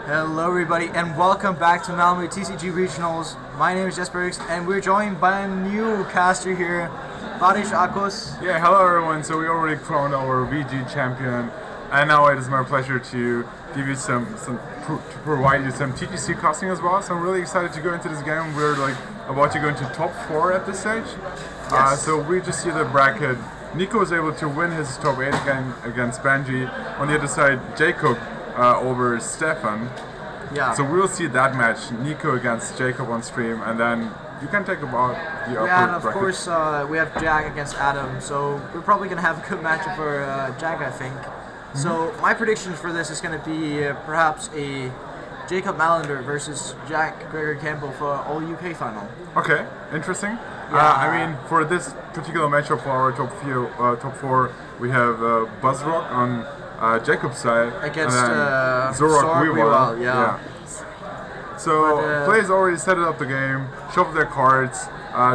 Hello everybody and welcome back to Malmö TCG Regionals. My name is Jesper and we're joined by a new caster here, Baris Akos. Yeah, hello everyone. So we already crowned our VG champion and now it is my pleasure to give you to provide you some TCG casting as well. So I'm really excited to go into this game. We're like about to go into top 4 at this stage. Yes. So we just see the bracket. Nico was able to win his top 8 again against Benji. On the other side, Jacob over Stefan. Yeah. So we will see that match, Nico against Jacob on stream, and then you can talk about the upper Yeah, and of bracket. course we have Jack against Adam, so we're probably going to have a good matchup for Jack, I think. So my predictions for this is going to be perhaps a Jacob Mallender versus Jack Gregor Campbell for All UK final. Okay, interesting. Yeah. I mean, for this particular matchup for our top 4, we have Buzzwole on Jacob's side Against and then Zoroark Weavile, yeah. So But, players already set up the game, shuffle their cards,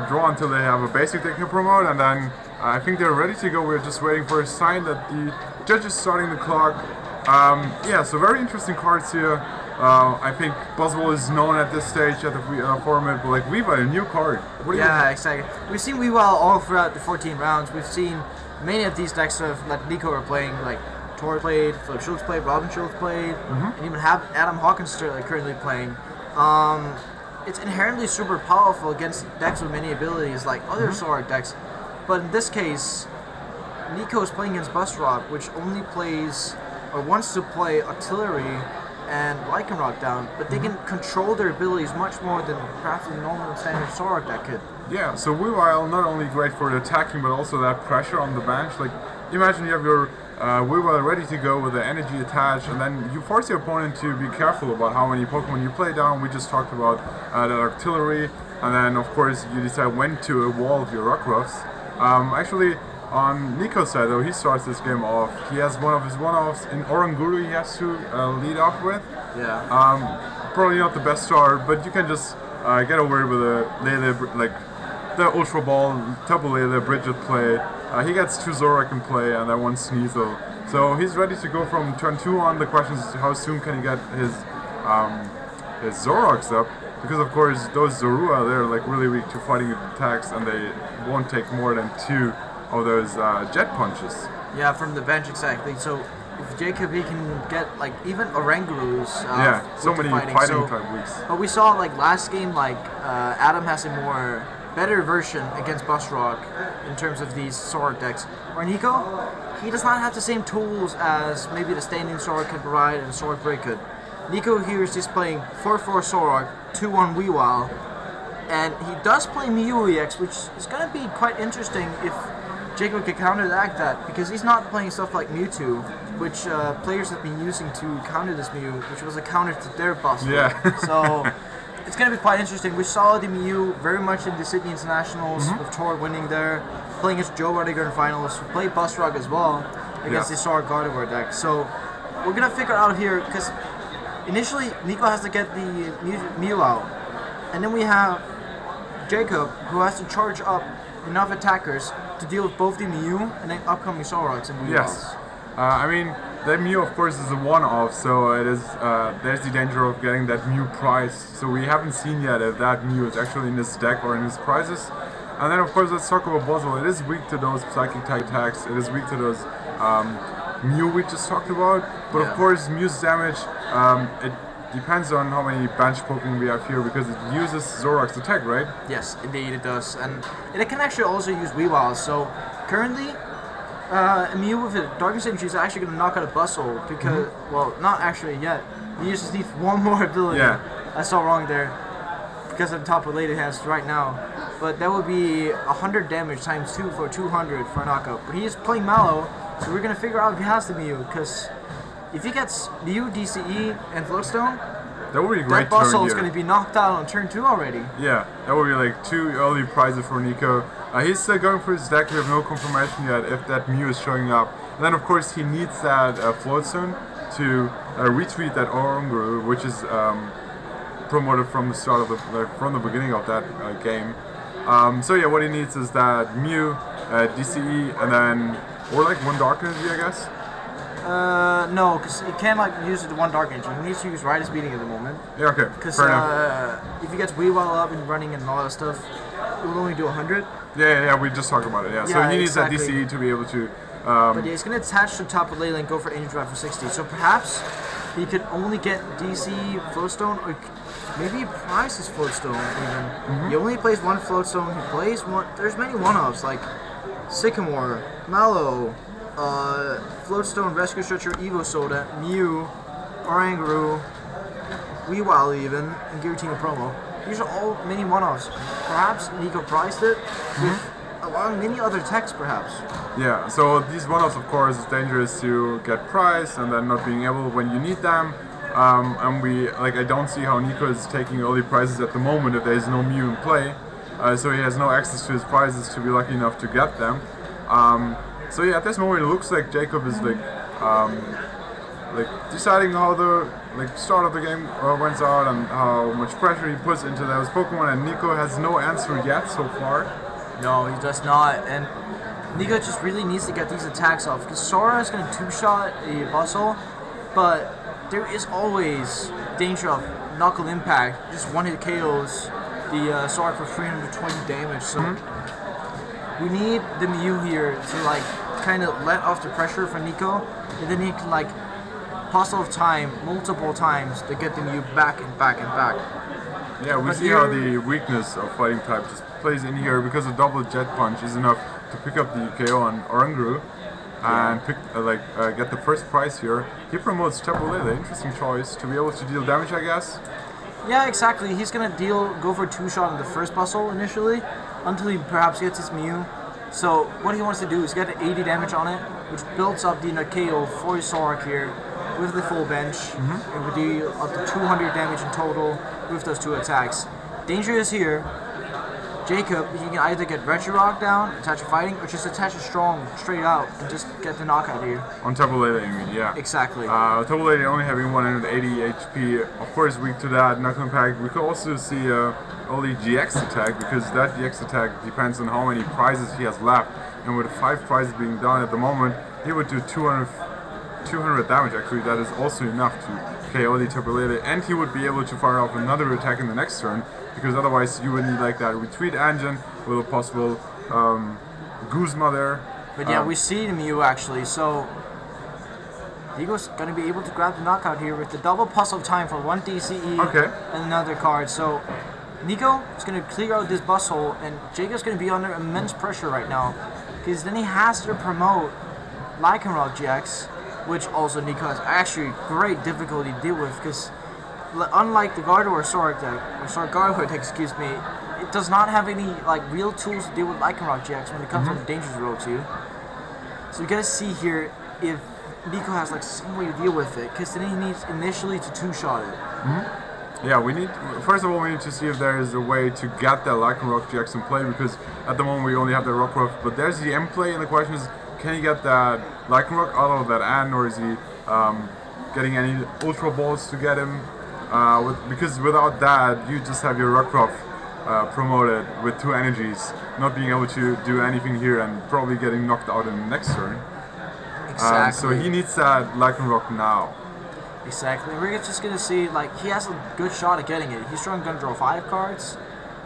draw until they have a basic they can promote, and then I think they're ready to go. We're just waiting for a sign that the judge is starting the clock. Yeah, so very interesting cards here. I think Buzzwole is known at this stage at the format, but like Weavile, a new card. What do you think? Exactly. We've seen Weavile all throughout the 14 rounds. We've seen many of these decks that Nico are playing, like Tor played, Philip Schultz played, Robin Schultz played, and even have Adam Hawkins currently playing. It's inherently super powerful against decks with many abilities like other Zoroark decks, but in this case, Nico is playing against Buzzwole, which only plays or wants to play Artillery and Lycanroc down, but they can control their abilities much more than perhaps a normal standard Zoroark deck could. Yeah, so Weavile not only great for the attacking, but also that pressure on the bench. Like, imagine you have your Weavile ready to go with the energy attached, and then you force your opponent to be careful about how many Pokemon you play down. We just talked about that Artillery, and then of course you decide when to evolve your Rockruffs. Actually, on Nico's side though, he starts this game off. He has one of his one-offs in Oranguru he has to lead off with. Yeah. Probably not the best start, but you can just get over it with a Lele, like the Ultra Ball, Double Lele, Bridget play. He gets 2 Zoroark in play and then 1 Sneasel. So he's ready to go from turn 2 on. The question is how soon can he get his Zoroarks up? Because of course those Zorua, they're like really weak to fighting attacks and they won't take more than 2 of those jet punches. Yeah, from the bench, exactly. So if Jacob, he can get like even Oranguru's so many fighting type weeks. But we saw like last game, like Adam has a more better version against Buzzwole in terms of these Zoroark decks. Or Nico, he does not have the same tools as maybe the standing Zoroark can provide and Zoroark Break could. Nico here is just playing 4-4 Zoroark, 2-1 Weavile, and he does play Mew EX, which is going to be quite interesting if Jacob can counteract that, because he's not playing stuff like Mewtwo, which players have been using to counter this Mew, which was a counter to their Buzzwole. Yeah. So it's going to be quite interesting. We saw the Mew very much in the Sydney Internationals, with Tor winning there, playing against Joe Rudiger in finals, played Buzzwole as well against the Zoroark Gardevoir deck. So we're going to figure out here, because initially Nico has to get the Mew out, and then we have Jacob, who has to charge up enough attackers to deal with both the Mew and then upcoming Zoroarks and Weavile. Yes. I mean, that Mew of course is a one-off, so it is. There's the danger of getting that Mew prize. So we haven't seen yet if that Mew is actually in his deck or in his prizes. And then of course let's talk about Buzzwole. It is weak to those psychic type attacks. It is weak to those Mew we just talked about. But of course Mew's damage, it depends on how many bench Pokemon we have here, because it uses Zoroark's attack, right? Yes, indeed it does, and it can actually also use Weavile. So currently, a Mew with a Darkness Energy is actually going to knock out a Buzzwole, because, well, not actually yet. He just needs one more ability. Yeah. I saw wrong there, because I'm top related hands right now. But that would be 100 damage times 2 for 200 for a knockout. But he is playing Mallow, so we're going to figure out if he has the Mew, because if he gets Mew, DCE, and Floatstone, that would be a great that Buzzwole is turn going to be knocked out on turn 2 already. Yeah, that would be like 2 early prizes for Nico. He's still going for his deck. We have no confirmation yet if that Mew is showing up. And then of course he needs that Floatstone to retreat that Oranguru, which is promoted from the start of from the beginning of that game. So yeah, what he needs is that Mew, DCE, and then or like 1 Dark Energy, I guess. No, because he can't like use the one Dark Energy. He needs to use Rider's Beating at the moment. Yeah, okay. Because if he gets Weavile up and running and all that stuff, it will only do 100. Yeah, we just talked about it. Yeah, so he needs that DCE to be able to. But yeah, he's going to attach to Top of Leyland and go for Energy Drive for 60. So perhaps he could only get DC Floatstone, or maybe he prize his Floatstone even. He only plays one Floatstone. He plays one. There's many one-offs like Sycamore, Mallow, Floatstone, Rescue Stretcher, Evo Soda, Mew, Oranguru, Weavile even, and Giratina Promo. These are all mini one-offs. Perhaps Nico priced it with along many other techs, perhaps. Yeah, so these one-offs, of course, is dangerous to get priced and then not being able when you need them. And I don't see how Nico is taking early prizes at the moment if there is no Mew in play. So he has no access to his prizes to be lucky enough to get them. So yeah, at this moment it looks like Jacob is like deciding how the start of the game went out and how much pressure he puts into those Pokemon, and Nico has no answer yet so far. No, he does not, and Nico just really needs to get these attacks off, because Sora is going to two-shot a Buzzwole, but there is always danger of Knuckle Impact, just one-hit KOs the Zoroark for 320 damage, so we need the Mew here to like kind of let off the pressure for Nico, and then he can like puzzle of time multiple times to get the Mew back and back and back. Yeah, we see how the weakness of Fighting type just plays in here, because a double Jet Punch is enough to pick up the KO on Oranguru and get the first prize here. He promotes Tabolele, interesting choice, to be able to deal damage, I guess. Yeah, exactly. He's gonna go for a two-shot on the first Buzzwole initially, until he perhaps gets his Mew. So what he wants to do is get 80 damage on it, which builds up the KO for his Zoroark here with the full bench. It would deal up to 200 damage in total with those two attacks. Danger is here. Jacob, he can either get Retro Rock down, attach a Fighting, or just attach a Strong straight out and just get the knockout here. On Tabolele, you mean, yeah. Exactly. Tabolele only having 180 HP, of course weak to that, Knuckle Impact. We could also see only GX attack, because that GX attack depends on how many prizes he has left. And with 5 prizes being done at the moment, he would do 200 damage actually. That is also enough to KO the Tabolele, and he would be able to fire off another attack in the next turn, because otherwise you would need like that retreat engine with a possible Guzma there. But yeah, we see the Mew actually, so Nico's going to be able to grab the knockout here with the double puzzle of time for 1 DCE and another card. So Nico is going to clear out this Buzzwole, and Jacob's going to be under immense pressure right now, because then he has to promote Lycanroc GX, which also Nico has actually great difficulty to deal with, because unlike the Gardevoir Zoroark deck, or Gardevoir deck, excuse me, it does not have any like real tools to deal with Lycanroc GX when it comes to the Dangerous Road too. So you gotta see here if Nico has like some way to deal with it, because then he needs initially to two-shot it. Yeah, first of all we need to see if there is a way to get that Lycanroc GX in play, because at the moment we only have the Rockruff, but there's the M play, and the question is, can he get that Lycanroc out of that N, or is he getting any Ultra Balls to get him? Because without that, you just have your Rockruff promoted with 2 energies, not being able to do anything here and probably getting knocked out in the next turn. Exactly. So he needs that Lycanroc now. Exactly. We're just gonna see like he has a good shot at getting it. He's gonna draw 5 cards,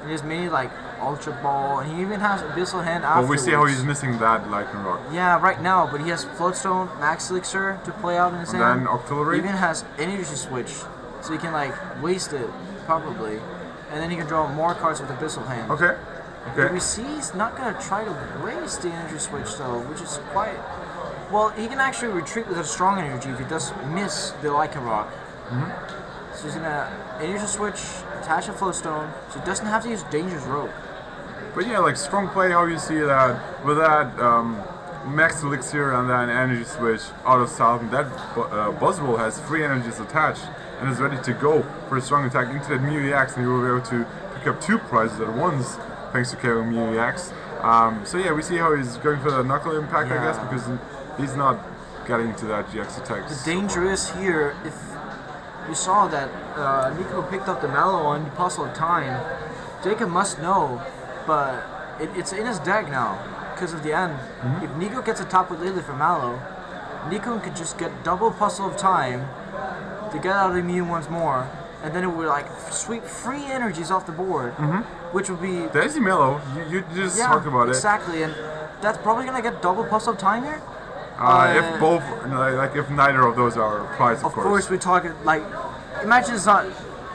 and there's many like Ultra Ball, and he even has Abyssal Hand afterwards. But we see how he's missing that Lycanroc. Yeah, right now, but he has Floatstone, Max Elixir to play out in his hand. And then Octillery. He even has Energy Switch, so he can like waste it, probably. And then he can draw more cards with Abyssal Hand. Okay. But we see he's not gonna try to waste the Energy Switch though, which is quite... Well, he can actually retreat with a Strong Energy if he does miss the Lycanroc. So he's gonna Energy Switch, attach a Floatstone, so he doesn't have to use Dangerous Rope. But yeah, like strong play, how you see that with that Max Elixir and then Energy Switch out of Southern, that Buzzwole has 3 energies attached and is ready to go for a strong attack into that Mew EX, and you will be able to pick up 2 prizes at once thanks to KO Mew EX. So yeah, we see how he's going for the Knuckle Impact, I guess, because he's not getting into that GX attack. The danger is here, if you saw that Nico picked up the Mallow on the Puzzle of Time, Jacob must know, but it's in his deck now because of the end. If Nico gets a top with Lily for Mallow, Nico could just get double puzzle of time to get out of the Mew once more, and then it would like sweep free energies off the board, which would be... There's the Mellow, you just talked about it. Exactly, and that's probably going to get double puzzle of time here. If both, like if neither of those are prized, of course. Of course, we're talking, like, imagine it's not,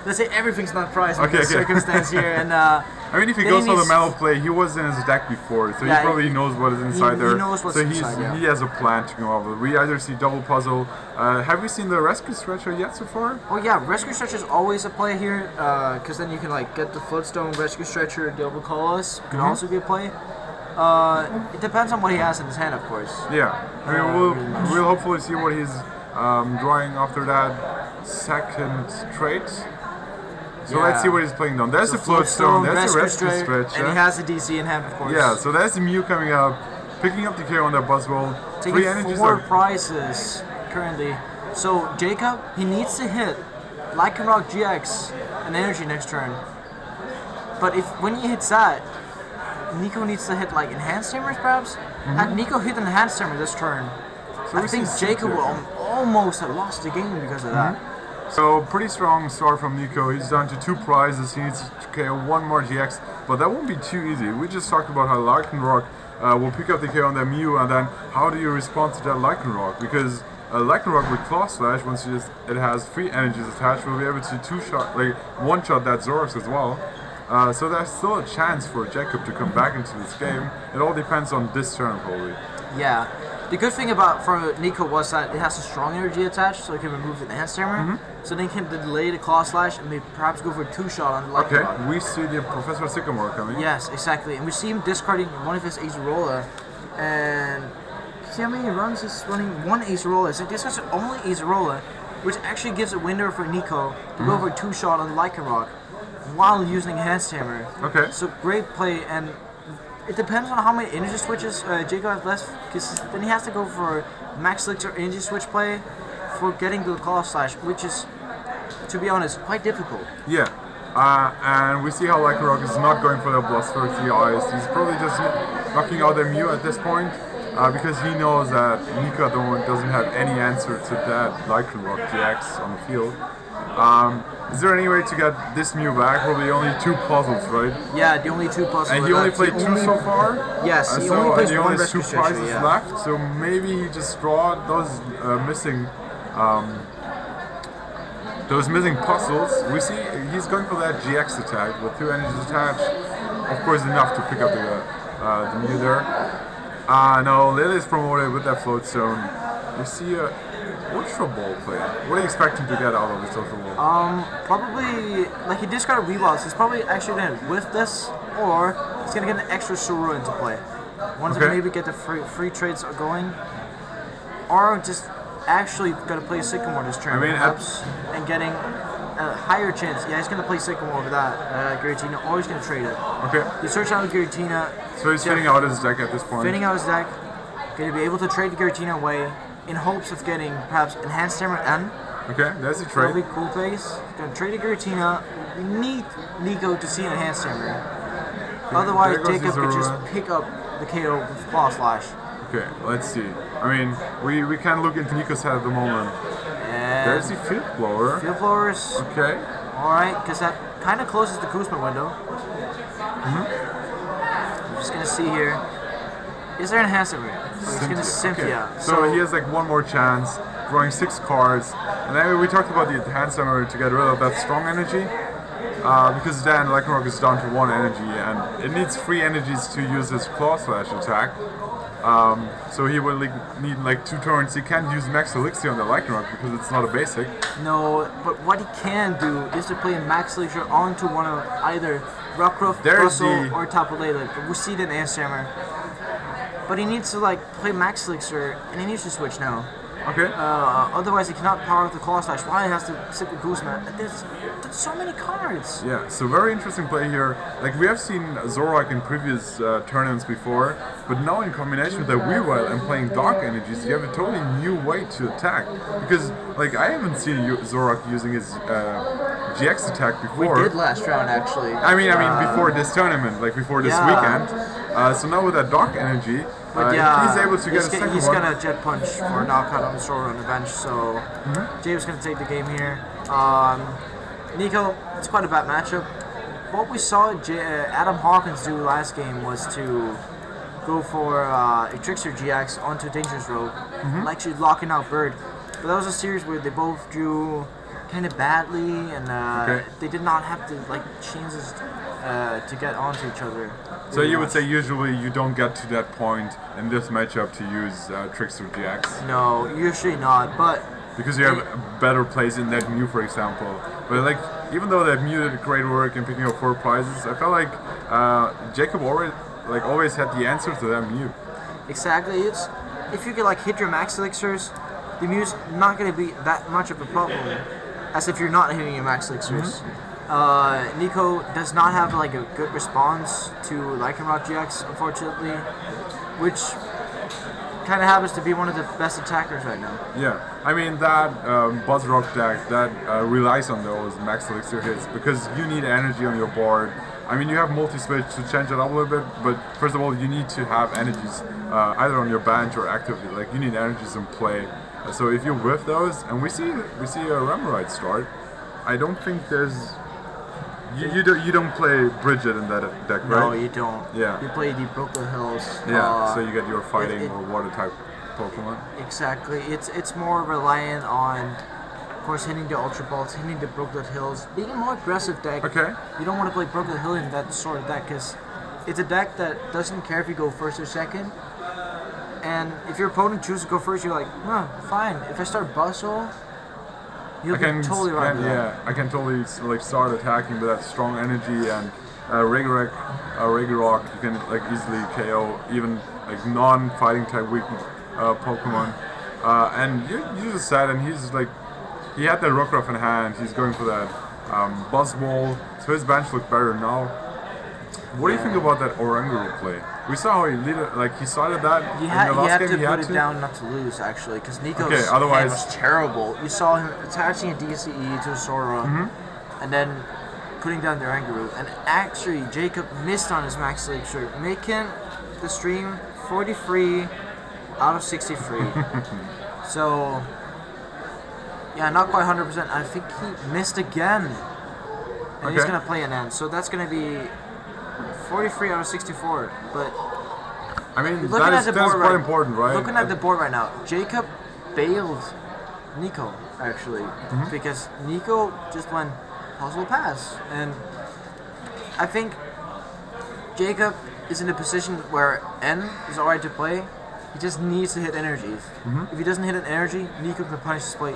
let's say everything's not prized in this circumstance here, and I mean, if he goes for the Metal play, he was in his deck before, so he probably knows what is inside there. He knows what's inside, he has a plan to go over. We either see double puzzle. Have we seen the Rescue Stretcher yet so far? Oh yeah, Rescue Stretcher is always a play here, because then you can like get the Floatstone, Rescue Stretcher, Double Colossus can also be a play. It depends on what he has in his hand, of course. Yeah, I mean, we'll hopefully see what he's drawing after that second trait. So let's see what he's playing down. There's the Floatstone, there's the Rescue Stretch. And he has the DC in hand, of course. Yeah, so there's the Mew coming up, picking up the KO on that Buzzwole. Taking 4 prizes currently. So Jacob, he needs to hit Lycanroc GX and Energy next turn. But when he hits that, Nico needs to hit like Enhanced Hammers perhaps? Had Nico hit Enhanced Hammer this turn, so I think Jacob will almost have lost the game because of that. So pretty strong start from Nico. He's down to 2 prizes. He needs to KO 1 more GX, but that won't be too easy. We just talked about how Lycanroc will pick up the KO on the Mew, and then how do you respond to that Lycanroc? Because Lycanroc with Claw Slash, once it has 3 energies attached, will be able to one-shot that Zoroark as well. So there's still a chance for Jacob to come back into this game. It all depends on this turn, probably. Yeah. The good thing for Nico was that it has a strong energy attached, so it can remove the Enhanced Hammer. So then he can delay the Claw Slash and maybe perhaps go for a 2-shot on the Lycanroc. Okay, we see the Professor Sycamore coming. Yes, exactly. And we see him discarding one of his Acerola. And see how many runs he's running? 1 Acerola. So this is only Acerola, which actually gives a window for Nico to go for a 2-shot on Lycanroc while using Enhanced Hammer. Okay. So great play, and it depends on how many energy switches Jacob has left, because then he has to go for Max Elixir energy switch play for getting to the Claw Slash, which is, to be honest, quite difficult. Yeah, and we see how Lycanroc is not going for the Bloodthirsty Eyes. He's probably just knocking out the Mew at this point, because he knows that Nico doesn't have any answer to that Lycanroc GX on the field. Is there any way to get this Mew back? Probably only 2 puzzles, right? Yeah, the only 2 puzzles. And he only played 2 so far? Yes, he only plays 1 has 2 Rescue prizes Stretcher, left, so maybe he just draw those missing puzzles. We see he's going for that GX attack with 2 energies attached. Of course, enough to pick up the Mew there. No, Lily is promoted with that Floatstone. We see a Ultra Ball play. What are you expecting to get out of this Ultra Ball? Probably, like he discarded Weavile, so he's probably actually going to whiff this, or he's going to get an extra Suru into play. Once to maybe get the free trades going, or just actually going to play Sycamore this turn, perhaps, and getting a higher chance. Yeah, he's going to play Sycamore with that Giratina, or he's going to trade it. Okay. He searched out Giratina. So he's thinning out his deck at this point. Thinning out his deck, going to be able to trade the Giratina away, in hopes of getting perhaps Enhanced Hammer N. Okay, that's a trade. That'll be cool plays. Gonna trade a Giratina. We need Nico to see an Enhanced Hammer. Otherwise, Jacob could just pick up the KO with Claw Slash. Okay, let's see. I mean, we can look into Nico's head at the moment. And there's the Field Blower. Field Blowers. Okay. Alright, because that kind of closes the Kuzma window. I'm just gonna see here. Is there an Enhanced Hammer? He's going to Cynthia. Okay. So he has like 1 more chance, drawing 6 cards. And then we talked about the Enhanced Hammer to get rid of that strong energy. Because then Lycanroc is down to 1 energy, and it needs 3 energies to use his Claw Slash attack. So he will need like 2 turns. He can't use Max Elixir on the Lycanroc because it's not a basic. No, but what he can do is to play Max Elixir onto one of either Rockruff, Russell, or Tapu Lele. But we see the Enhanced Hammer. But he needs to like play Max Elixir, and he needs to switch now. Okay. Otherwise, he cannot power up the Claw Slash. Why he has to sit with Guzman? There's so many cards. Yeah, so very interesting play here. Like we have seen Zoroark in previous tournaments before, but now in combination with the Weavile and playing Dark Energies, you have a totally new way to attack. Because like I haven't seen Zoroark using his GX attack before. We did last round actually. I mean before this tournament, like before this weekend. So now with that Dark Energy, But yeah, he's able to get a second he's one. gonna jet punch for a knockout on the Zoroark on the bench, so James gonna take the game here. Nico, it's quite a bad matchup. What we saw Adam Hawkins do last game was to go for a Trickster GX onto Dangerous Rogue, actually locking out Bird. But that was a series where they both drew kind of badly, and they did not have the chances to get onto each other. So you would say usually you don't get to that point in this matchup to use Trickster GX? No, usually not, but... Because you have better plays in that Mew, for example. But even though that Mew did great work in picking up 4 prizes, I felt like Jacob always had the answer to that Mew. Exactly. It's if you can hit your max elixirs, the Mew's not going to be that much of a problem as if you're not hitting your max elixirs. Nico does not have a good response to Lycanroc GX, unfortunately, which kind of happens to be one of the best attackers right now. Yeah, I mean that Buzzwole deck that relies on those max elixir hits because you need energy on your board. I mean, you have multi-switch to change it up a little bit, but first of all, you need to have energies either on your bench or actively. You need energies in play. So if you whiff those, and we see a Remoraid start, I don't think there's. You don't play Bridget in that deck, right? No, you don't. Yeah. You play the Brooklyn Hills. Yeah, so you get your fighting or water type Pokemon. Exactly. It's more reliant on, of course, hitting the Ultra Balls, hitting the Brooklyn Hills, being a more aggressive deck. Okay. You don't want to play Brooklyn Hill in that sort of deck because it's a deck that doesn't care if you go first or second. And if your opponent chooses to go first, you're like, no, fine. If I start Buzzwole, you'll be totally right with that. Yeah, I can totally start attacking with that strong energy and Regirock, you can easily KO even non-fighting type weak Pokemon. And you just said, and he had that Rockruff in hand. He's going for that Buzzwole, so his bench looked better now. What do you think about that Oranguru play? We saw how he started that in the last game. He had to put it down not to lose, actually, because Nico's otherwise hand was terrible. You saw him attaching a DCE to a Zoroark, and then putting down the Oranguru. And actually, Jacob missed on his max elixir, making the stream 43 out of 63. So, yeah, not quite 100%. I think he missed again. And he's going to play an end. So that's going to be 43 out of 64, but I mean that's quite important, right? Looking at the board right now, Jacob bailed Nico actually because Nico just went puzzle pass, and I think Jacob is in a position where N is alright to play. He just needs to hit energies. If he doesn't hit an energy, Nico can punish his play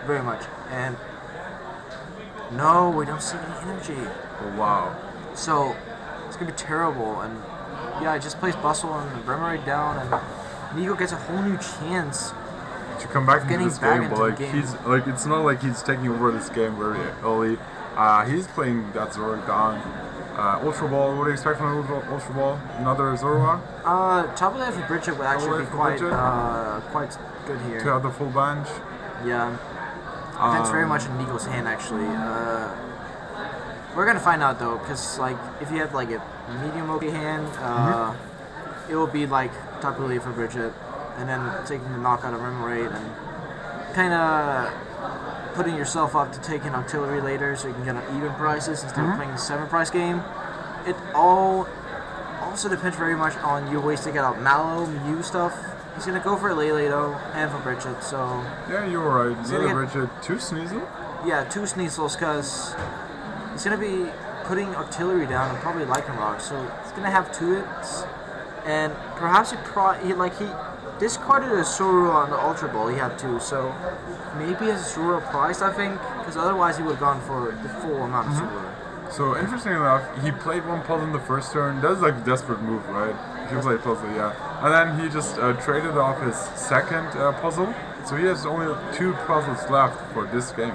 very much. And no, we don't see any energy. Oh, wow. So it's gonna be terrible, and yeah, it just plays Buzzwole and Remoraid down, and Nico gets a whole new chance to come back into this game. But he's it's not like he's taking over this game very early. He's playing that Zoroark down. Ultra Ball. What do you expect from Ultra Ball? Another Zoroark? Top of that for Bridget would actually be quite good here. To have the full bench. Yeah, depends very much in Nico's hand actually. We're gonna find out though, because if you have a medium okay hand, it will be top relief for Bridget, and then taking the knockout of Remoraid and kind of putting yourself up to take an Artillery later, so you can get on even prices instead of playing a 7-price game. It all also depends very much on your ways to get out Mallow, Mew stuff. He's gonna go for a Lele though, and for Bridget. So yeah, you're right. Bridget, 2 Sneasel. Yeah, 2 Sneasels, because he's going to be putting Artillery down and probably Lycanroc, so he's going to have 2 hits. And perhaps he discarded a Suru on the Ultra Ball, he had 2, so maybe as a Suru priced, I think, because otherwise he would have gone for the full amount of Suru. So interesting enough, he played 1 puzzle in the first turn. That's a desperate move, right? He played puzzle, yeah. And then he just traded off his second puzzle, so he has only 2 puzzles left for this game.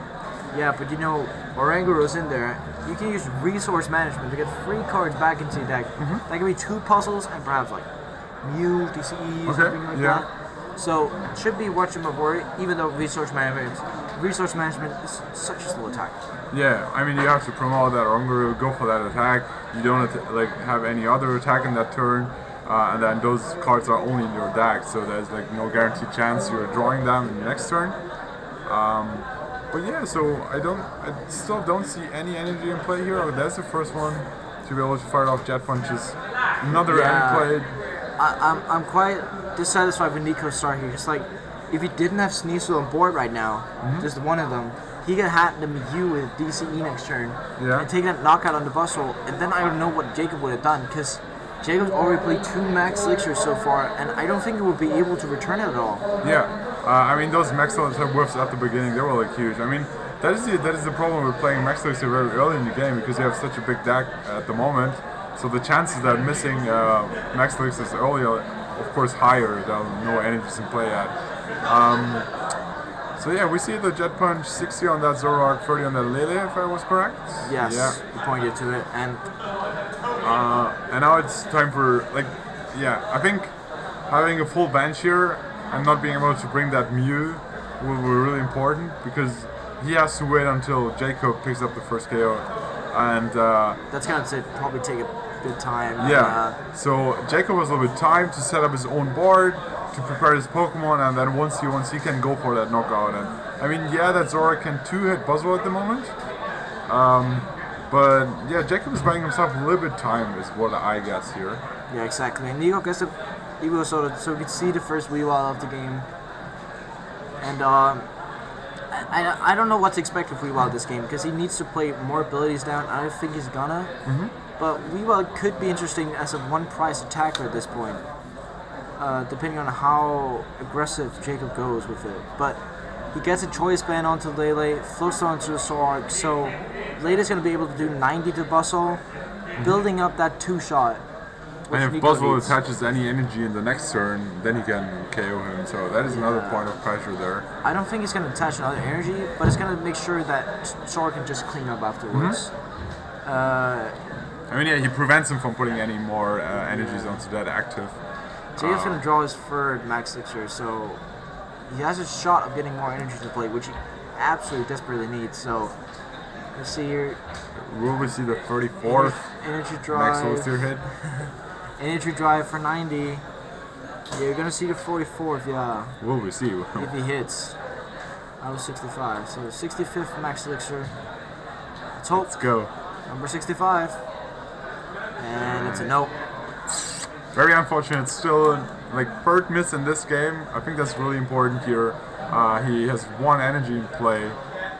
Yeah, but Oranguru's in there. You can use resource management to get free cards back into your deck. That can be 2 puzzles and perhaps Mew, DCE, something like that. So it should be watching my worry, even though resource management is such a slow attack. Yeah, I mean you have to promote that Oranguru, go for that attack. You don't have any other attack in that turn. and then those cards are only in your deck, so there's like no guaranteed chance you're drawing them in the next turn. But yeah, so I still don't see any energy in play here. Oh, that's the first one to be able to fire off Jet Punches. Another end played. I'm quite dissatisfied with Nico's start here. Just like, if he didn't have Sneasel on board right now, just one of them, he could hat the Mew with DCE next turn and take that knockout on the Buzzwole, and then I don't know what Jacob would have done, because Jacob's already played 2 Max Elixirs so far, and I don't think he would be able to return it at all. Yeah. I mean, those Max Elixir whiffs at the beginning, they were like huge. I mean, that is the problem with playing Max Elixir very early in the game, because you have such a big deck at the moment. So the chances that missing Max Elixirs early are, of course, higher. There are no energies in play yet. So yeah, we see the Jet Punch, 60 on that Zoroark, 30 on that Lele, if I was correct. Yes, you pointed to it, and now it's time for, like, I think having a full bench here and not being able to bring that Mew will be really important, because he has to wait until Jacob picks up the first KO, and that's gonna probably take a bit time. Yeah. So Jacob has a little bit of time to set up his own board, to prepare his Pokemon, and then once he can go for that knockout. And I mean, yeah, that Zoroark can 2-hit Buzzwole at the moment. But yeah, Jacob is buying himself a little bit of time, is what I guess here. Yeah, exactly. And Nico gets so we can see the first Weavile of the game. And I don't know what to expect with Weavile this game, because he needs to play more abilities down. I don't think he's gonna. But Weavile could be interesting as a one-price attacker at this point, depending on how aggressive Jacob goes with it. But he gets a choice band onto Lele, floats onto the Zoroark, so Lele's going to be able to do 90 to Buzzwole, building up that 2-shot. And if Buzzwole attaches any energy in the next turn, then he can KO him, so that is another point of pressure there. I don't think he's going to attach another energy, but it's going to make sure that Zoroark can just clean up afterwards. I mean, yeah, he prevents him from putting any more energies onto that active. Jacob's going to draw his third Max Elixir, so he has a shot of getting more energy to play, which he absolutely desperately needs. So let's see here. Will we see the 34th energy drive? Max Elixir hit? Energy drive for 90. Yeah, you're going to see the 44th, yeah. Will we see? If he hits. I was 65, so 65th Max Elixir. Let's hope. Let's go. Number 65. And it's a no. Very unfortunate. Still, like, third miss in this game. I think that's really important here. He has 1 energy in play.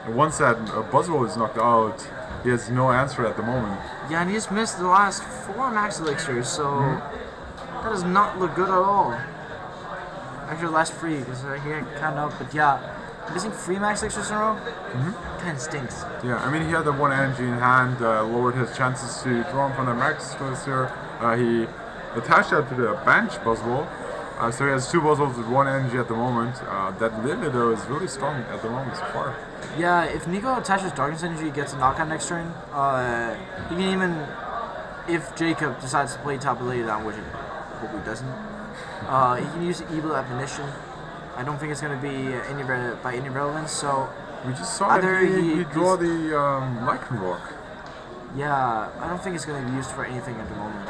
And once that Buzzwole is knocked out, he has no answer at the moment. Yeah, and he just missed the last 4 Max Elixirs, so that does not look good at all. Actually, last 3, because he had kind of, but yeah, missing 3 Max Elixirs in a row kind of stinks. Yeah, I mean, he had the 1 energy in hand, lowered his chances to draw him from the Max Elixir. He attached that to the bench Buzzwole, so he has 2 Buzzwoles with 1 energy at the moment. That Lily, though, is really strong at the moment so far. Yeah, if Nico attaches Darkness Energy, he gets a knockout next turn. He can even, if Jacob decides to play top Lily down, which I hope he doesn't, he can use Evil Admonition. I don't think it's going to be by any relevance, so we just saw that he draw the Lycanroc. Yeah, I don't think it's going to be used for anything at the moment.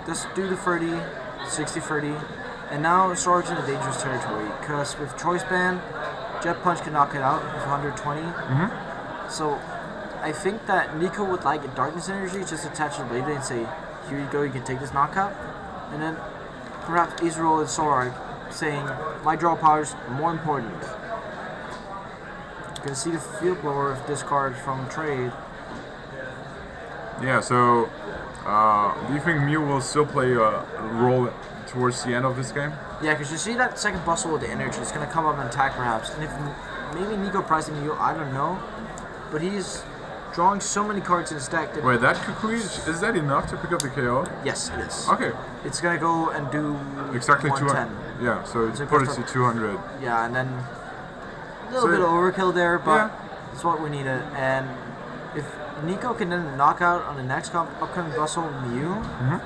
Let's do the 30, 60-30, and now Zoroark's in a dangerous territory, because with Choice Band, Jet Punch can knock it out with 120. So I think that Nico would like a Darkness Energy, just attach it later and say, here you go, you can take this knockout. And then perhaps Israel and Zoroark saying, my draw power is more important. You can see the Field Blower of this card from trade. Yeah, so do you think Mew will still play a role towards the end of this game? Yeah, because you see that second Buzzwole with the energy, it's going to come up and attack perhaps. And if maybe Nico pricing Mew, I don't know. But he's drawing so many cards in his deck that... Wait, that Kukui, is that enough to pick up the KO? Yes, it is. Okay. It's going to go and do exactly 110. Yeah, so it's put it to 200. Yeah, and then a little bit of overkill there, but it's what we needed. And if Nico can then knock out on the next upcoming Buzzwole Mew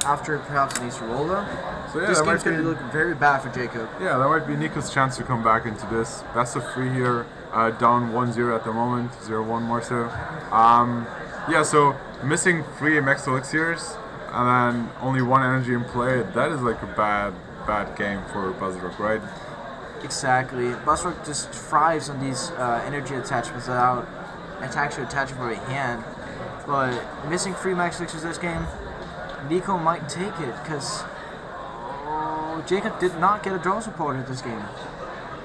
after perhaps an Easter Roller, so yeah, this game's going to look very bad for Jacob. Yeah, that might be Nico's chance to come back into this. Best of 3 here, down 1-0 at the moment, 0-1 more so. Yeah, so missing 3 Max Elixirs and then only one energy in play, that is like a bad game for Buzzwole, right? Exactly. Buzzwole just thrives on these energy attachments without actually attaching for a hand. But missing 3 max elixirs this game, Nico might take it because Jacob did not get a draw supporter this game.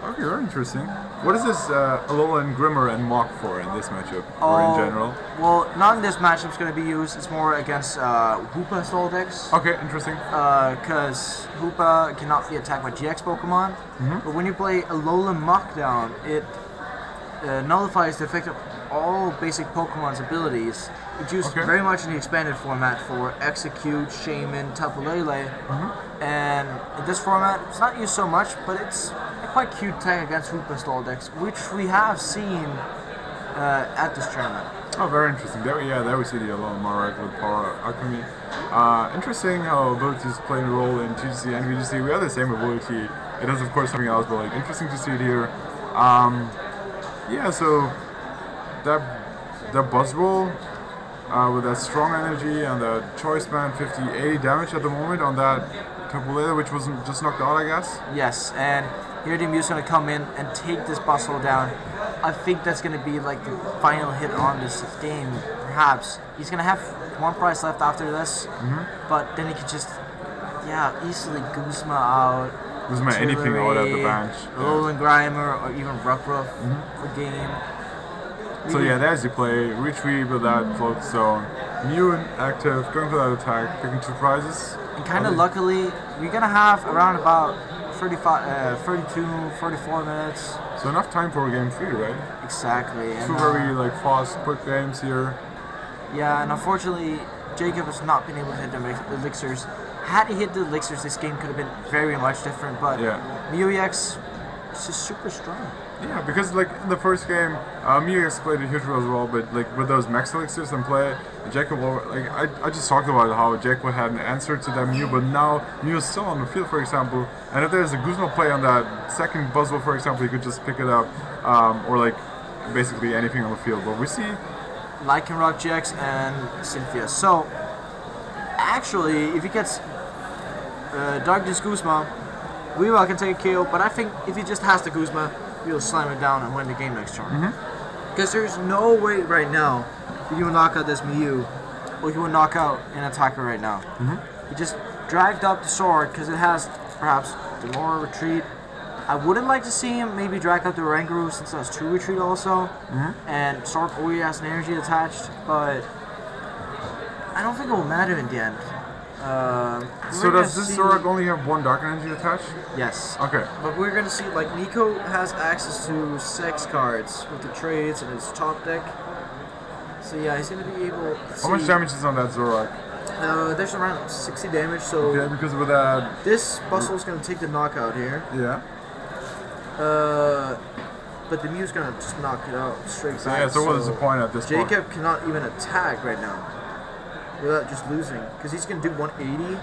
Okay, very interesting. What is this Alolan Grimmer and Mach for in this matchup, or in general? Well, not in this matchup it's going to be used. It's more against Hoopa style decks. Okay, interesting. Because Hoopa cannot be attacked by GX Pokemon. But when you play Alolan Mach down, it nullifies the effect of all basic Pokemon's abilities. It's used very much in the expanded format for Execute, Shaman, Tapu Lele. And in this format, it's not used so much, but it's a quite cute tech against Hoopa style decks, which we have seen at this tournament. Oh, very interesting. There we see the Alolan Zoroark with Power Alchemy. Interesting how abilities play a role in TCG and VGC. We have the same ability. It is, of course, something else, but like interesting to see it here. Yeah, so that Buzzwole with that strong energy and the choice band 50-80 damage at the moment on that Tapu Lele, which wasn't just knocked out, I guess. Yes, and here the Mew's going to come in and take this Buzzwole down. I think that's going to be like the final hit on this game, perhaps. He's going to have 1 prize left after this, but then he could just, easily Guzma out. Guzma anything out at the bench. Alolan Grimer or even Rockruff for game. So yeah, there's the play. Retrieve with that float zone. Mew active, going for that attack, picking 2 prizes. And kind of luckily, we're going to have around about 32, 44 minutes. So enough time for game 3, right? Exactly. 2 very like fast, quick games here. Yeah, and unfortunately, Jacob has not been able to hit the elixirs. Had he hit the elixirs, this game could have been very much different, but Mew EX is just super strong. Yeah, because like in the first game, Mew EX played a huge role as well, but like with those max elixirs in play, Jacob, like I just talked about how Jacob had an answer to that Mew, but now Mew is still on the field, for example, and if there's a Guzma play on that second Buzzwole, for example, he could just pick it up, or like basically anything on the field. But we see Lycanroc GX and Cynthia. So actually, if he gets Darkness Guzma, Weavile can take a KO, but I think if he just has the Guzma, he'll slam it down and win the game next turn. Because there's no way right now that you will knock out this Mew, or you will knock out an attacker right now. He just dragged up the sword because it has perhaps the more retreat. I wouldn't like to see him maybe drag up the Oranguru since it has 2 retreat also, and Zoroark already has an energy attached, but I don't think it will matter in the end. So does this Zoroark only have 1 dark energy attached? Yes. Okay. But we're gonna see like Nico has access to 6 cards with the trades and his top deck. So yeah, he's gonna be able to How much damage is on that Zoroark? There's around 60 damage, so yeah, because with that this Buzzwole's gonna take the knockout here. Yeah. But the Mew's gonna just knock it out straight back. Yeah, so what is the point at this point? Jacob cannot even attack right now without just losing, because he's gonna do 180.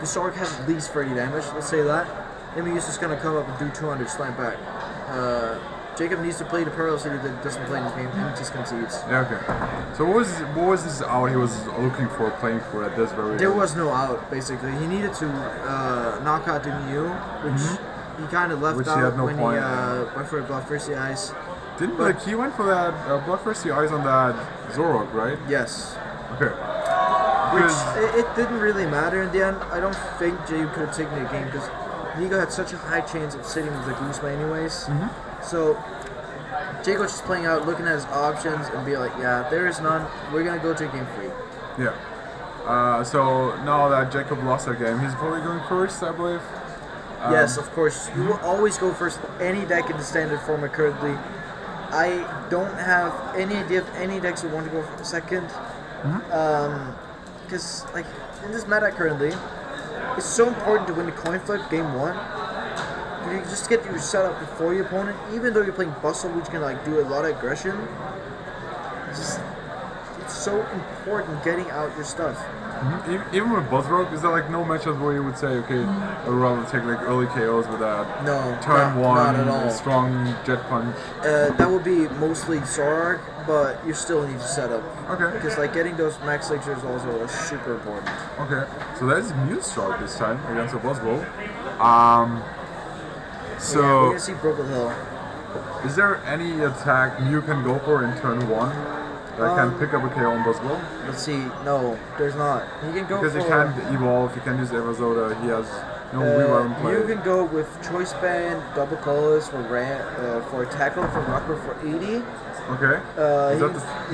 The Zoroark has at least 30 damage, let's say that. Then Mew's just gonna come up and do 200 slam back. Jacob needs to play the Pearl City that doesn't play in this game, and he just concedes. Yeah, okay. So what was this out he was looking for, playing for at this very There was no out, basically. He needed to knock out the Mew, which he kind of left out when he went for a Bloodthirsty Ice. Didn't like he went for that Bloodthirsty Ice on that Zoroark, right? Yes. Okay. Which it didn't really matter in the end. I don't think Jacob could have taken the game because Nico had such a high chance of sitting with the Guzma anyways. So Jacob was just playing out, looking at his options, and be like, yeah, there is none. We're gonna go to game 3. Yeah. So now that Jacob lost that game, he's probably going first, I believe. Yes, of course. You will always go first. Any deck in the standard format currently. I don't have any idea of any decks who want to go for second. Because like in this meta currently, it's so important to win the coin flip game 1. You just get your setup before your opponent, even though you're playing Buzzwole, which can like do a lot of aggression. It's so important getting out your stuff. Even with Buzzwole, is there like no matchup where you would say, okay, I would rather take like early KOs with that? No, turn not at all. Strong jet punch. That would be mostly Zoroark, but you still need to set up. Okay. Because like getting those max elixirs also is super important. Okay. So that is Muse Shark this time against a Buzzwole. So yeah, we're gonna see Broken Hill. Is there any attack Mew can go for in turn 1? That can pick up a KO on Buzzwole? Let's see. No, there's not. He can go because for... he can't evolve, he can use Evazoda, he has no Weavile in play. You can go with Choice Band, Double Colors for for Tackle, for Rocker for 80. Okay.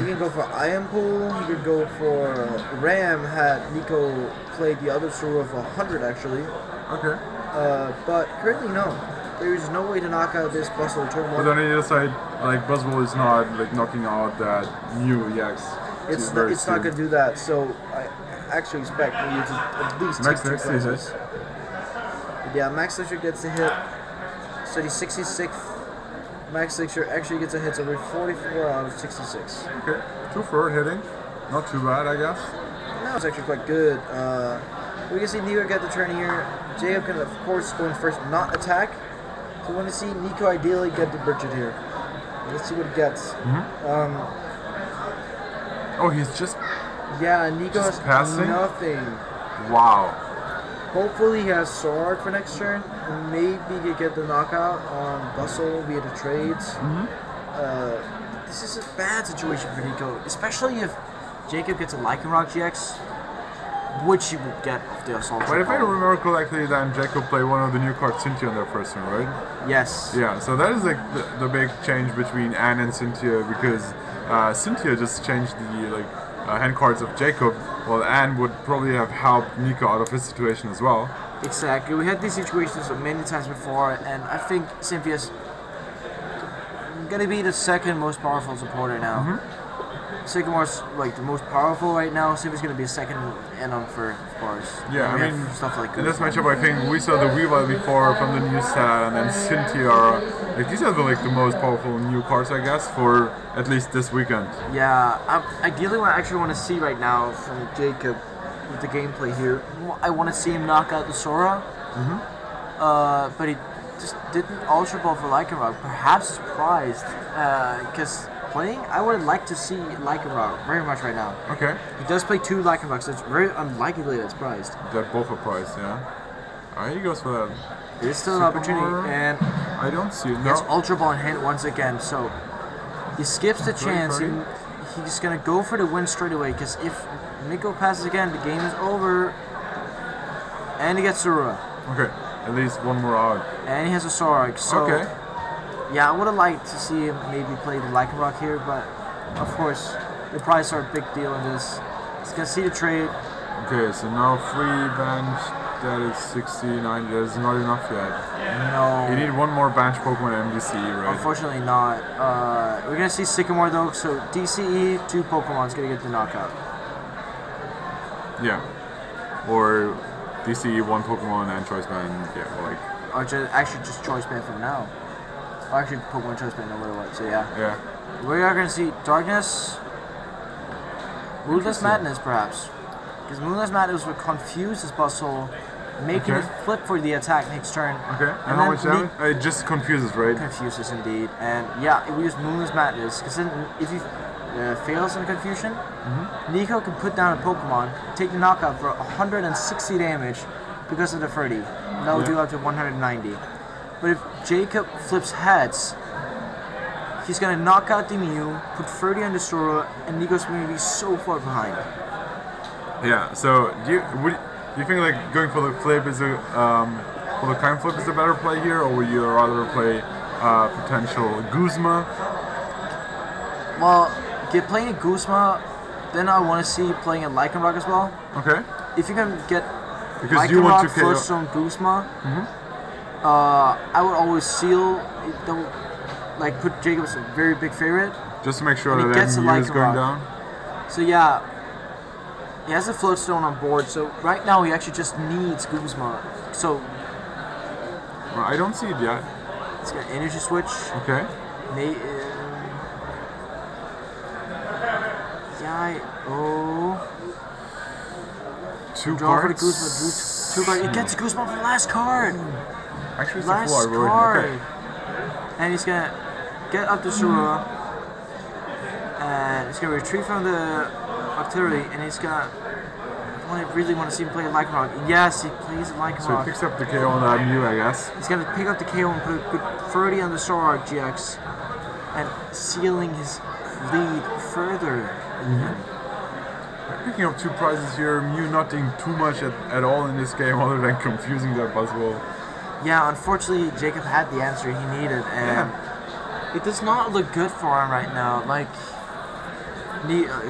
He can go for Iron Pool, he can go for... Ram had Nico play the other through of 100 actually. Okay. But currently no. There's no way to knock out this Buzzwole turn 1. But on the other side, like Buzzwole is not like knocking out that Mew EX. It's not gonna do that. So I actually expect you to at least Max take 2 Elixir places. Yeah, Max Elixir gets a hit. So the 66th Max Elixir actually gets a hit. So we're 44 out of 66. Okay, 2 for hitting, not too bad, I guess. That was actually quite good. We can see Nico get the turn here. Jacob can of course go in first, not attack. So we want to see Nico ideally get the Bridget here. Let's see what he gets. Oh, he's just... Yeah, Nico has passing? nothing. Wow. Hopefully he has Zoroark for next turn. And maybe he can get the knockout on Buzzwole via the trades. This is a bad situation for Nico. Especially if Jacob gets a Lycanroc GX. Which he would get off the Assault. But if I remember correctly, then Jacob played one of the new cards Cynthia on their first turn, right? Yes. Yeah, so that is like the big change between Anne and Cynthia, because Cynthia just changed the hand cards of Jacob, while Anne would probably have helped Nico out of his situation as well. Exactly. We had these situations many times before, and I think Cynthia's gonna be the second most powerful supporter now. Sycamore's like the most powerful right now. Cynthia's gonna be a second in on for, of course. Yeah, I mean, stuff like in this matchup, I think we saw the Weavile before from the new set, and then Cynthia are like these are the most powerful new cards, I guess, for at least this weekend. Yeah, ideally, what I actually want to see right now from Jacob with the gameplay here, I want to see him knock out the Sora. But he just didn't Ultra Ball for Lycanroc. Perhaps surprised, because I would like to see Lycanroc very much right now. Okay. He does play 2 Lycanrocs, so it's very unlikely that it's prized. They're both are priced, yeah. Alright, he goes for that. There's still an opportunity, and I don't see it. he has Ultra Ball in hand once again, so he skips the chance. He's gonna go for the win straight away, because if Nico passes again, the game is over. And he gets Zoroark. Okay, at least one more out. And he has a Zoroark, so... Okay. Yeah, I would have liked to see him maybe play the Lycanroc here, but of course, the prices are a big deal in this. He's gonna see the trade. Okay, so now free bench, that is 69, that is not enough yet. No. You need one more bench Pokemon MDC, right? Unfortunately not. We're gonna see Sycamore though, so DCE, 2 Pokemon's gonna get the knockout. Yeah. Or DCE, 1 Pokemon and Choice Band, yeah, like... Or actually just Choice Band for now. Or actually Pokemon Choice Band, no matter what, so yeah. Yeah. We are gonna see Darkness, Moonless Madness perhaps. Because Moonless Madness would confuse his Buzzwole, making it flip for the attack next turn. Okay, and how much damage? It just confuses, right? Confuses indeed. And yeah, we use Moonless Madness, because then if he fails in confusion, Nico can put down a Pokemon, take the knockout for 160 damage because of the 30. That will do up to 190. But if Jacob flips heads, he's going to knock out the Mew, put 30 on the Sora, and Nico's going to be so far behind. Yeah, so do you think like going for the flip is a for the kind flip is a better play here, or would you rather play potential Guzma? Well, playing a Guzma, then I want to see playing a Lycanroc as well. Okay. If you can get because you want to first on Guzma, I would always seal, like put Jacob as a very big favorite. Just to make sure that Mew is going down. So yeah, he has a Floatstone on board, so right now he actually just needs Guzma. So... Well, I don't see it yet. It's got Energy Switch. Okay. 2 Draw for the cards. Guzma. 2 cards. It gets Guzma for the last card. Actually, it's Last a 4. card. Okay. And he's gonna get up to Zoroark. And he's gonna retreat from the artillery. And he's gonna. I really want to see him play a Lycanroc. Yes, he plays a Lycanroc. So he picks up the KO on that Mew, I guess. He's gonna pick up the KO and put a good 30 on the Zoroark GX. And sealing his lead further. Picking up 2 prizes here, Mew not doing too much at all in this game other than confusing that Buzzwole. Yeah, unfortunately, Jacob had the answer he needed, and it does not look good for him right now. Like,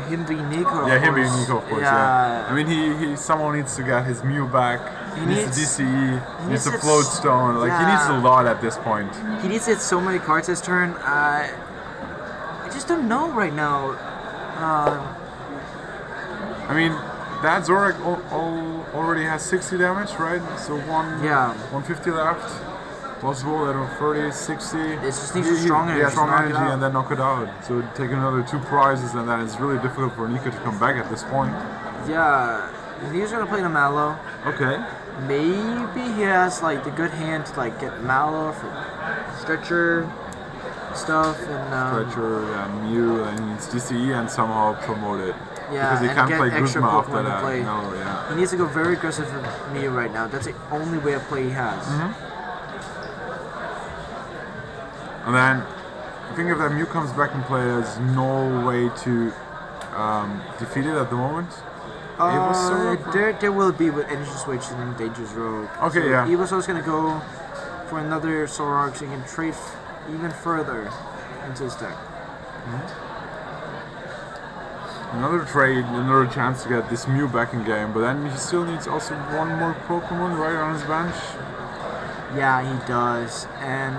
him being Nico. Yeah, him being Nico, of course. Yeah. I mean, he somehow needs to get his Mew back. He needs the DCE. He needs a hit float stone. Like he needs a lot at this point. He needs to hit so many cards this turn. I just don't know right now. I mean, that Zoroark already has 60 damage, right? So 150 left. Buzzwole at 30, 60. It just needs strong energy. Yeah, strong energy and then knock it out. So take another 2 prizes and then it's really difficult for Nico to come back at this point. Yeah, he's gonna play the Mallow. Okay. Maybe he has like the good hand to like get Mallow for stretcher stuff and stretcher, Mew, and he needs DCE and somehow promote it. Yeah, because he and can't get play extra Guzma after Pokemon to that. play. No, yeah. He needs to go very aggressive for Mew right now. That's the only way of play he has. And then I think if that Mew comes back in play, there's no way to defeat it at the moment. There will be with Energy Switch and Dangerous Rogue. Okay, so yeah. Evoso's gonna go for another Zoroark so he can trade even further into his deck. Another trade, another chance to get this Mew back in game, but then he still needs also 1 more Pokemon right on his bench. Yeah, he does, and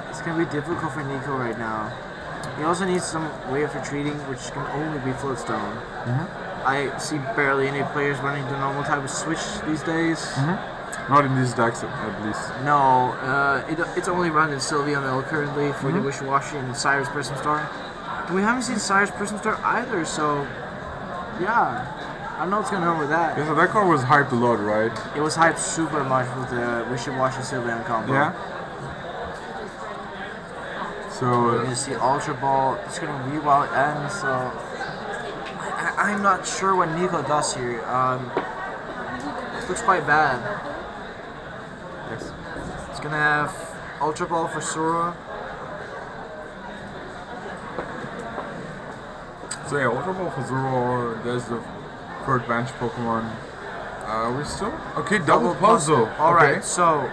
it's gonna be difficult for Nico right now. He also needs some way of retreating, which can only be Floatstone. I see barely any players running the normal type of switch these days. Not in these decks, at least. No, it's only run in Sylveon Mill currently for the Wishy-Washy and Cyrus Prism Star. And we haven't seen Cyrus Prism Star either, so yeah, I don't know what's going on with that. Yeah, so that card was hyped a lot, right? It was hyped super much with the Wishy-Washy Sylveon combo. Yeah. So you're going to see Ultra Ball, it's going to Weavile end, so I'm not sure what Nico does here. It looks quite bad. yes. It's going to have Ultra Ball for Sora. So yeah, Ultra Ball for Zoro, there's the 3rd bench Pokemon. We're still... Okay, double puzzle. Alright, so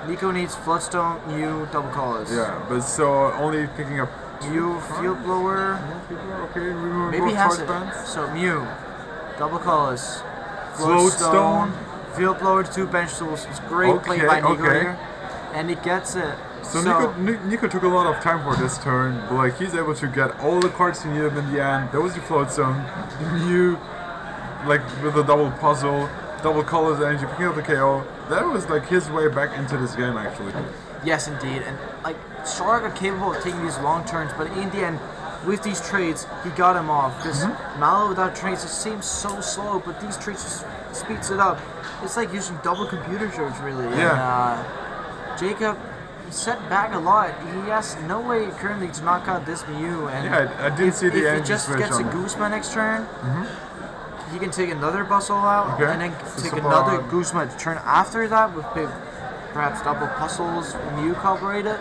Nico needs Floodstone, Mew, double colors. Yeah, but so only picking up Mew, Field Blower. Okay, remove Maybe he both has card it. bands. So Mew, double colors, Floatstone. Field Blower, 2 bench tools. It's great play by Nico here. And he gets it. So Nico took a lot of time for this turn, but like he's able to get all the cards he needed in the end. There was the Floatstone, the Mew, like with the double puzzle, double colors energy, picking up the KO. That was like his way back into this game actually. Yes, indeed. And like Zoroark are capable of taking these long turns, but in the end, with these trades, he got him off. Because Mallow without trades, it seems so slow, but these trades just speeds it up. It's like using double computer charge, really. Yeah. And, Jacob set back a lot. He has no way currently to knock out this Mew. And yeah, I didn't see the if energy he just switch gets a on Guzma next turn, he can take another Buzzwole out, and then take another Guzma to turn after that with perhaps double puzzles, Mew incorporated.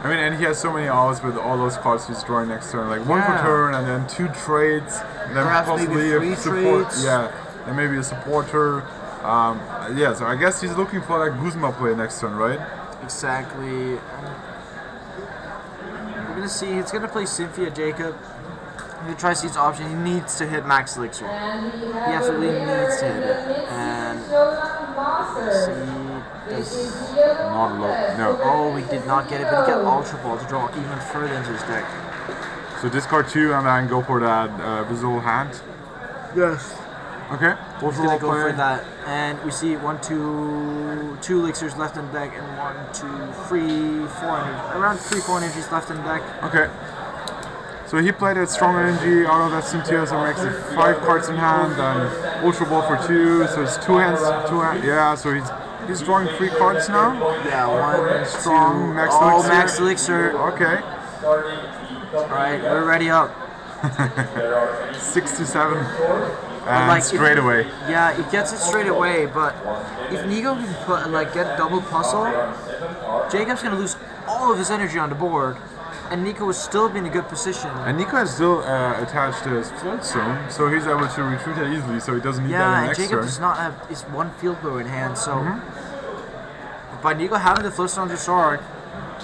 I mean, and he has so many hours with all those cards he's drawing next turn, like 1 per turn, and then 2 trades, and then perhaps possibly maybe 3 a support. trades. Yeah, and maybe a supporter. Yeah, so I guess he's looking for that Guzma play next turn, right? Exactly. We're gonna see. He's gonna play Cynthia Jacob. He tries his option. He needs to hit Max Elixir. He absolutely needs to hit it. And see, not low. No. Oh, we did not get it, but he got Ultra Ball to draw even further into his deck. So discard 2 and then go for that visual hand. Yes. Okay. He's gonna go for that, and we see 2 elixirs left in the deck, and 1, 2, 3, 4 energies. Around 3, 4 energies left in the deck. Okay. So he played a strong energy out of that Cynthia, so makes it 5 cards in hand, and Ultra Ball for 2, so it's 2 hands, yeah, so he's drawing 3 cards now? Yeah, 1, strong, 2, Max Elixir. Max Elixir. Okay. Alright, we're ready up. 6 to 7. And like straight away. Yeah, he gets it straight away, but if Nico can put get double puzzle, Jacob's gonna lose all of his energy on the board, and Nico is still be in a good position. And Nico is still attached to his float zone, so he's able to retreat it easily, so he doesn't need that in the next Jacob turn. does not have his 1 field blow in hand, so by Nico having the float zone to Zoroark,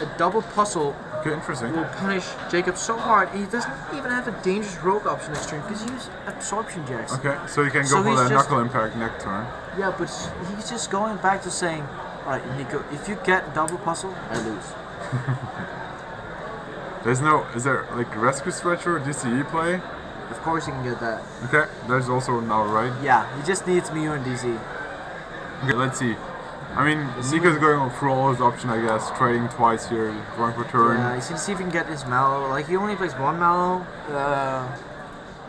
a double puzzle will punish Jacob so hard. He doesn't even have a dangerous rogue option this turn because he used absorption jacks. Okay, so you can go for that knuckle impact next turn. Yeah, but he's just going back to saying, alright, Nico, if you get double puzzle, I lose. Is there like rescue stretcher or DCE play? Of course you can get that. Okay, there's also now, right? Yeah, he just needs Mew and DC. Okay, let's see. I mean, Nico's going through all his options, I guess. Trading twice here, drawing for turn. Yeah, he's gonna see if he can get his Mallow. Like, he only plays 1 Mallow.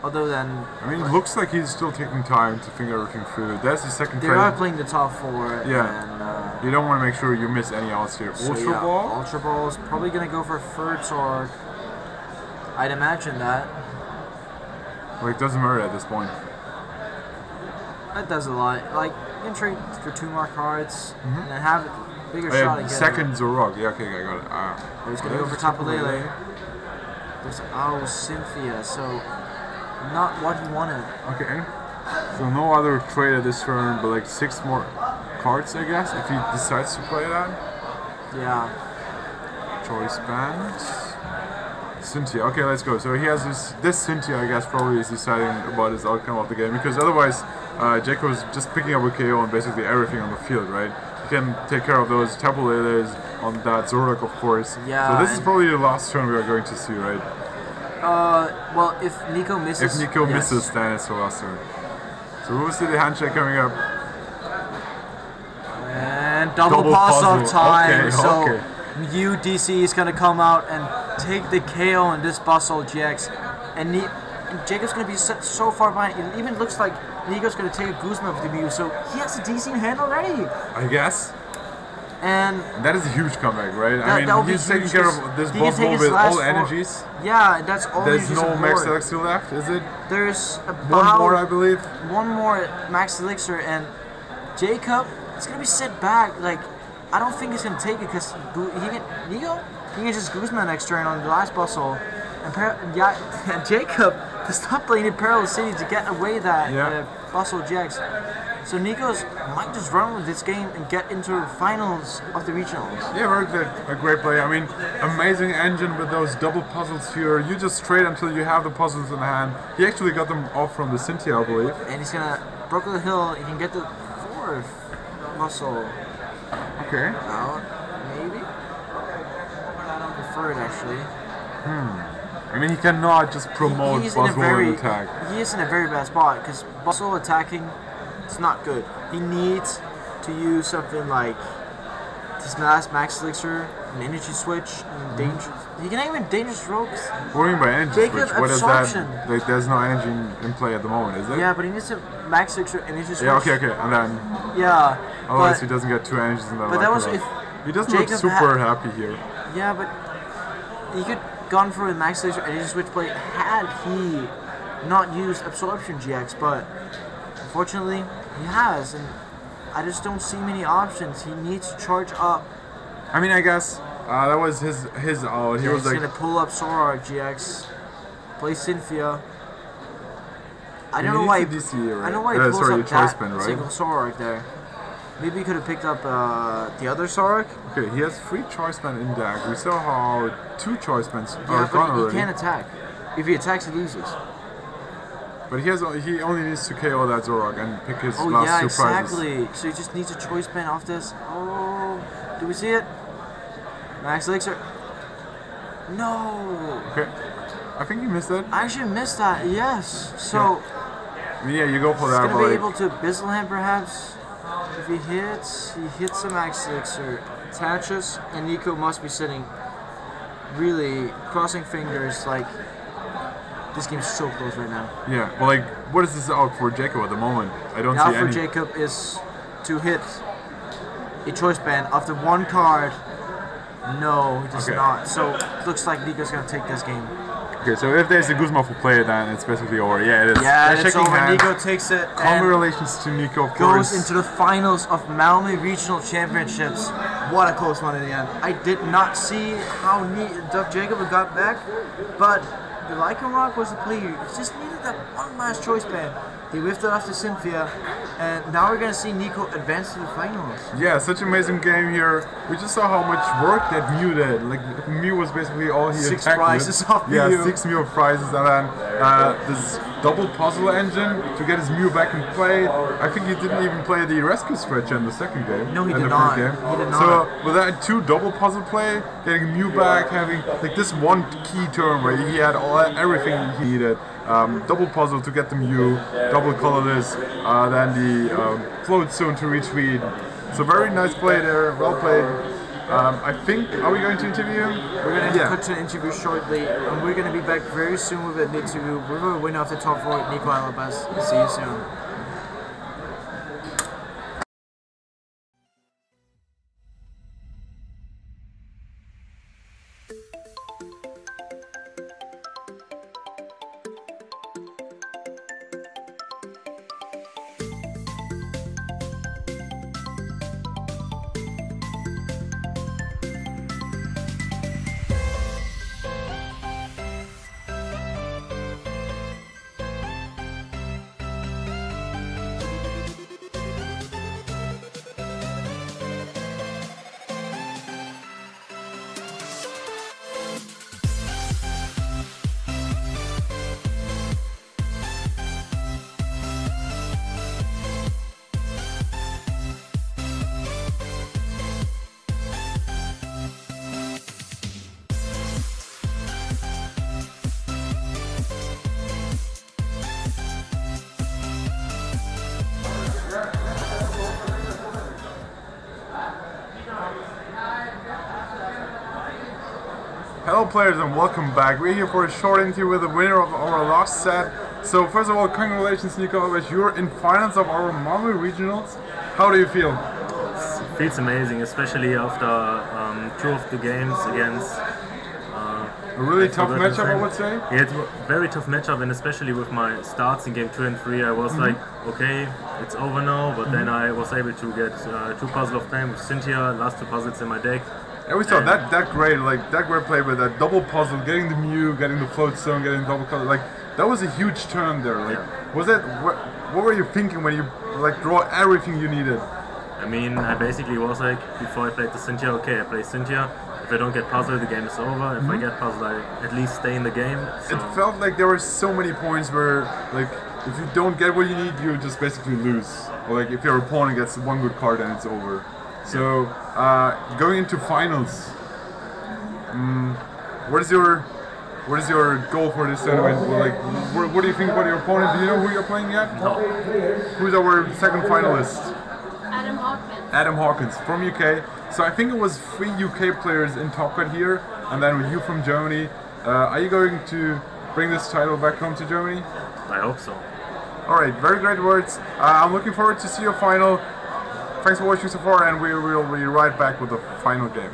Other than... I mean, it looks like he's still taking time to think everything through. That's the second trade. They are playing the top 4. Yeah. And, you don't want to make sure you miss any outs here. So Ultra Ball? Ultra Ball is probably gonna go for 3rd Zoroark. I'd imagine that. Well, it doesn't matter at this point. That does a lot. Like, you can trade for 2 more cards and then have a bigger shot at getting second Zoroark. Yeah, okay, I got it. He's gonna go for Tapu Lele. There's Cynthia, so not what he wanted. Okay. So no other trade at this turn, but like 6 more cards, I guess, if he decides to play that. Yeah. Choice band. Cynthia. Okay, let's go. So he has this Cynthia, I guess, probably is deciding about his outcome of the game, because otherwise Jacob is just picking up a KO on basically everything on the field, right? He can take care of those Tapu Leles on that Zoroark, of course. Yeah. So this is probably the last turn we are going to see, right? Well, if Nico misses... If Nico misses, then it's the last turn. So we'll see the handshake coming up. And double puzzle time. Okay, so DC is going to come out and take the KO in this Buzzwole GX. And Jacob's going to be set so far behind. It even looks like Nico's going to take a Guzma with the Mew. So he has a DC in hand already. I guess. And that is a huge comeback, right? I mean, he's taking care of this Buzzwole with all energies. Yeah, that's all. There's no Max Elixir left, is it? There's about 1 more, I believe. 1 more Max Elixir, and Jacob is gonna be set back. Like, I don't think he's gonna take it because he can just Guzman next turn on the last Buzzwole, and Jacob does not play in Parallel City to get away that Buzzwole GX. So Nico's might just run with this game and get into the finals of the regionals. Yeah, very good. A great play. I mean, amazing engine with those double puzzles here. You just trade until you have the puzzles in hand. He actually got them off from the Cynthia, I believe. And he's gonna broke the hill. He can get the 4th Buzzwole. Okay. Out, maybe. The 3rd, actually. I mean, he cannot just promote Buzzwole in attack. He is in a very bad spot because Buzzwole attacking. It's not good. He needs to use something like this last Max Elixir, an Energy Switch, and Dangerous. He can even Dangerous Rogues. What do you mean by Energy Switch? What is that? Like, there's no energy in play at the moment, is there? Yeah, but he needs a Max Elixir Energy Switch. Yeah, okay, and then... Yeah. Otherwise he doesn't get 2 energies in that. But that was if... He doesn't look super happy here. Yeah, but he could gone for a Max Elixir Energy Switch play had he not used Absorption GX, but... Unfortunately, he has, and I just don't see many options. He needs to charge up. I mean, I guess that was his out. He was he's like gonna pull up Zoroark GX, play Cynthia. I don't know why. He pulls up that single Zoroark there. Maybe he could have picked up the other Zoroark. Okay, he has 3 choice men in deck. We saw how 2 choice men are gone already. Yeah, but he can't attack. If he attacks, he loses. But he only needs to KO that Zoroark and pick his last 2 prizes. Exactly. So he just needs a choice pen off this. Oh, do we see it? Max Elixir. No. Okay. I think you missed it. I actually missed that. Yes. So. Yeah, you go for that. He's gonna be able to Bizzle perhaps. If he hits a Max Elixir, attaches, and Nico must be sitting really crossing fingers like this game's so close right now. Yeah, well, like, what is this out for Jacob at the moment? I don't The see out for any. Jacob is to hit a choice band after one card. No, he does not. So it looks like Nico's gonna take this game. Okay, so if there's a Guzman for play, then it's basically over. Yeah, it is. Yeah, They're it's shaking over. hands. Nico takes it. Congratulations to Nico, of Goes course. into the finals of Malmö Regional Championships. What a close one in the end. I did not see how Doug Jacob got back, but the Lycanroc was the play. He just needed that one last choice band. He whiffed it off to Cynthia, and now we're gonna see Nico advance to the finals. Yeah, such an amazing game here. We just saw how much work that Mew did. Like, Mew was basically all he Six attacked prizes with. off Yeah, Mew. 6 Mew prizes, and then this double puzzle engine to get his Mew back in play. I think he didn't even play the rescue stretcher in the second game. No, he in did the not. first game. He did not. So with that 2 double puzzle play, getting Mew back, having like this one key turn where he had everything he needed. Double puzzle to get the Mew, double colorless, then the float zone to retweet. So very nice play there, well played. I think, are we going to interview him? We're going to cut to an interview shortly, and we're going to be back very soon with an interview. We're going to win off the top 4 with Nico Alabas. See you soon. Hello players and welcome back. We're here for a short interview with the winner of our last set. So first of all, congratulations Nico Alabas, you're in finals of our Malmö regionals. How do you feel? It feels amazing, especially after 2 of the games against A really tough matchup, I would say. Yeah, it's a very tough matchup, and especially with my starts in game 2 and 3, I was like, okay, it's over now, but then I was able to get 2 puzzles of time with Cynthia, last 2 puzzles in my deck. Yeah, we saw that great play with that double puzzle, getting the Mew, getting the float zone, getting the double color. Like that was a huge turn there. Like, was that what were you thinking when you like draw everything you needed? I mean, I basically was like, before I played the Cynthia, okay, I play Cynthia. If I don't get puzzle, the game is over. If I get puzzle, I at least stay in the game. So. It felt like there were so many points where, like, if you don't get what you need, you just basically lose. Or like, if your opponent gets one good card, then it's over. So, going into finals, what is your goal for this tournament? Like, what do you think about your opponent? Do you know who you're playing yet? No. Who's our second finalist? Adam Hawkins. Adam Hawkins from UK. So I think it was 3 UK players in Top 4 here, and then you from Germany. Are you going to bring this title back home to Germany? I hope so. Alright, very great words. I'm looking forward to see your final. Thanks for watching so far, and we will be right back with the final game.